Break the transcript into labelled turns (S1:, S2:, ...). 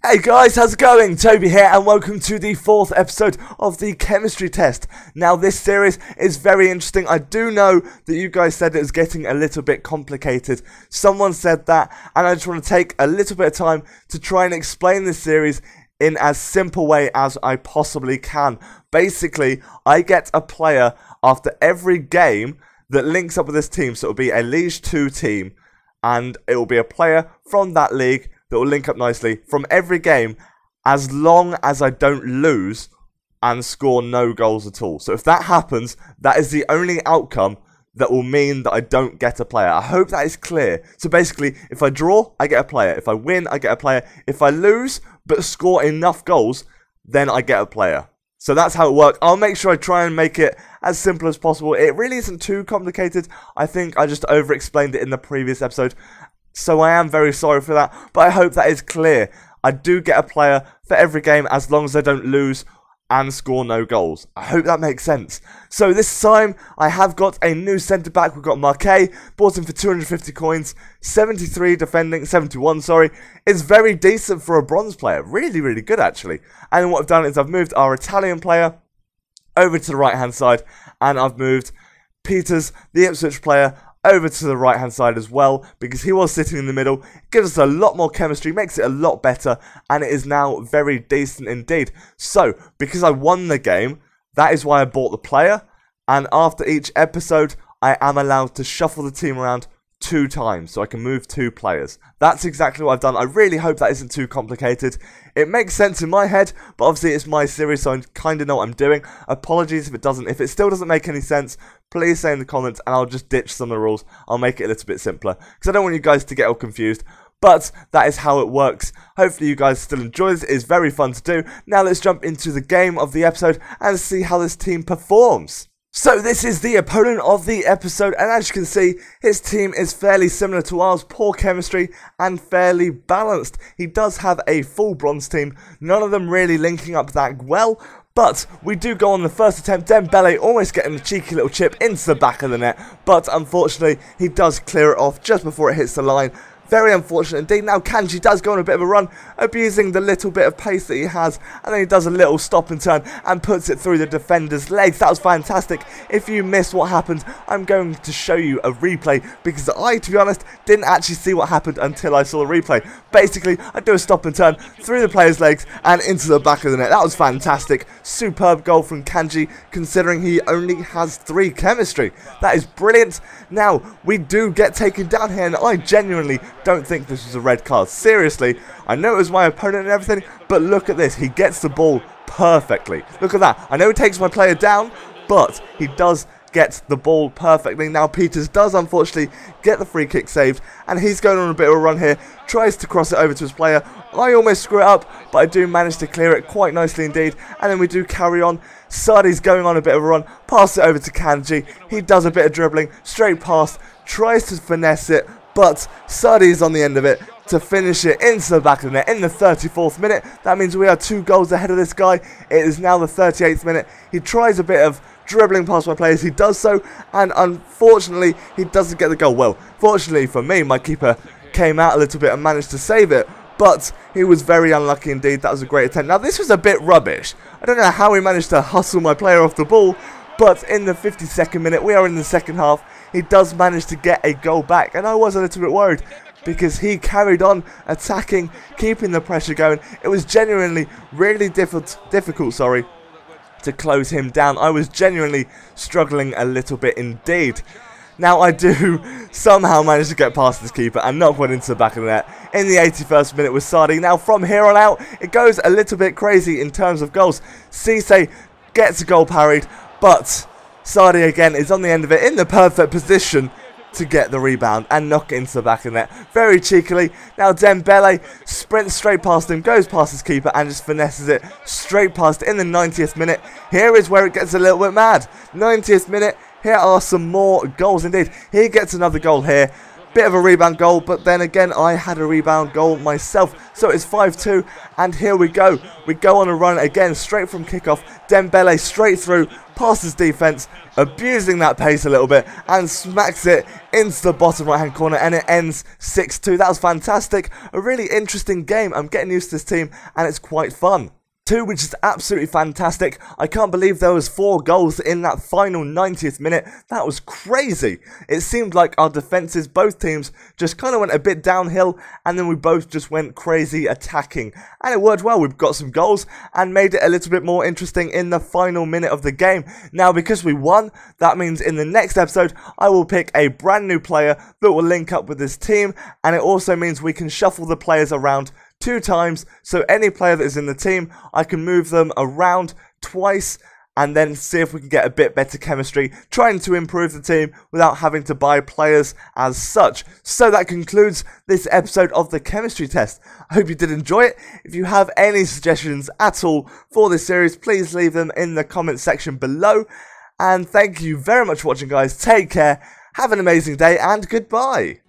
S1: Hey guys, how's it going? Toby here and welcome to the 4th episode of the chemistry test. Now this series is very interesting. I do know that you guys said it was getting a little bit complicated. Someone said that, and I just want to take a little bit of time to try and explain this series in as simple way as I possibly can. Basically, I get a player after every game that links up with this team, so it'll be a Ligue 2 team and it will be a player from that league that will link up nicely from every game as long as I don't lose and score no goals at all. So if that happens, that is the only outcome that will mean that I don't get a player. I hope that is clear. So basically, if I draw, I get a player. If I win, I get a player. If I lose but score enough goals, then I get a player. So that's how it works. I'll make sure I try and make it as simple as possible. It really isn't too complicated. I think I just over-explained it in the previous episode. So I am very sorry for that, but I hope that is clear. I do get a player for every game as long as I don't lose and score no goals. I hope that makes sense. So this time, I have got a new centre-back. We've got Marquet, bought him for 250 coins, 73 defending, 71, sorry. It's very decent for a bronze player. Really, really good, actually. And what I've done is I've moved our Italian player over to the right-hand side, and I've moved Peters, the Ipswich player, over to the right hand side as well, because he was sitting in the middle. It gives us a lot more chemistry, makes it a lot better, and it is now very decent indeed. So, because I won the game, that is why I bought the player, and after each episode, I am allowed to shuffle the team around 2 times, so I can move 2 players. That's exactly what I've done. I really hope that isn't too complicated. It makes sense in my head, but obviously it's my series, so I kind of know what I'm doing. Apologies if it doesn't. If it still doesn't make any sense, please say in the comments, and I'll just ditch some of the rules. I'll make it a little bit simpler, because I don't want you guys to get all confused. But that is how it works. Hopefully you guys still enjoy this. It is very fun to do. Now let's jump into the game of the episode and see how this team performs. So this is the opponent of the episode, and as you can see, his team is fairly similar to ours, poor chemistry and fairly balanced. He does have a full bronze team, none of them really linking up that well, but we do go on the first attempt. Dembele almost getting a cheeky little chip into the back of the net, but unfortunately he does clear it off just before it hits the line. Very unfortunate indeed. Now Kanji does go on a bit of a run, abusing the little bit of pace that he has, and then he does a little stop and turn and puts it through the defender's legs. That was fantastic. If you missed what happened, I'm going to show you a replay, because I, to be honest, didn't actually see what happened until I saw the replay. Basically, I do a stop and turn through the player's legs and into the back of the net. That was fantastic. Superb goal from Kanji, considering he only has 3 chemistry. That is brilliant. Now, we do get taken down here, and I genuinely don't think this was a red card. Seriously, I know it was my opponent and everything, but look at this. He gets the ball perfectly. Look at that. I know he takes my player down, but he does get the ball perfectly. Now Peters does unfortunately get the free kick saved, and he's going on a bit of a run here, tries to cross it over to his player. I almost screw it up, but I do manage to clear it quite nicely indeed, and then we do carry on. Sardi's going on a bit of a run, pass it over to Kanji. He does a bit of dribbling, straight past, tries to finesse it, but Sardi is on the end of it to finish it into the back of the net in the 34th minute. That means we are 2 goals ahead of this guy. It is now the 38th minute. He tries a bit of dribbling past my players. He does so, and unfortunately, he doesn't get the goal. Well, fortunately for me, my keeper came out a little bit and managed to save it, but he was very unlucky indeed. That was a great attempt. Now, this was a bit rubbish. I don't know how he managed to hustle my player off the ball, but in the 52nd minute, we are in the second half, he does manage to get a goal back, and I was a little bit worried because he carried on attacking, keeping the pressure going. It was genuinely really difficult, to close him down. I was genuinely struggling a little bit indeed. Now I do somehow manage to get past this keeper and knock one into the back of the net in the 81st minute with Sardi. Now from here on out, it goes a little bit crazy in terms of goals. Cisse gets a goal parried, but Sardi again is on the end of it in the perfect position to get the rebound and knock it into the back of the net very cheekily. Now Dembele sprints straight past him, goes past his keeper and just finesses it straight past in the 90th minute. Here is where it gets a little bit mad. 90th minute, here are some more goals indeed. He gets another goal here. bit of a rebound goal, but then again, I had a rebound goal myself. So it's 5-2, and here we go. We go on a run again, straight from kickoff. Dembele straight through, passes defense, abusing that pace a little bit, and smacks it into the bottom right-hand corner, and it ends 6-2. That was fantastic. A really interesting game. I'm getting used to this team, and it's quite fun. Which is absolutely fantastic. I can't believe there was 4 goals in that final 90th minute. That was crazy. It seemed like our defences, both teams, just kind of went a bit downhill, and then we both just went crazy attacking. And it worked well. We've got some goals and made it a little bit more interesting in the final minute of the game. Now, because we won, that means in the next episode, I will pick a brand new player that will link up with this team, and it also means we can shuffle the players around 2 times, so any player that is in the team, I can move them around twice and then see if we can get a bit better chemistry, trying to improve the team without having to buy players as such. So that concludes this episode of the chemistry test. I hope you did enjoy it. If you have any suggestions at all for this series, please leave them in the comment section below. And thank you very much for watching, guys. Take care, have an amazing day, and goodbye.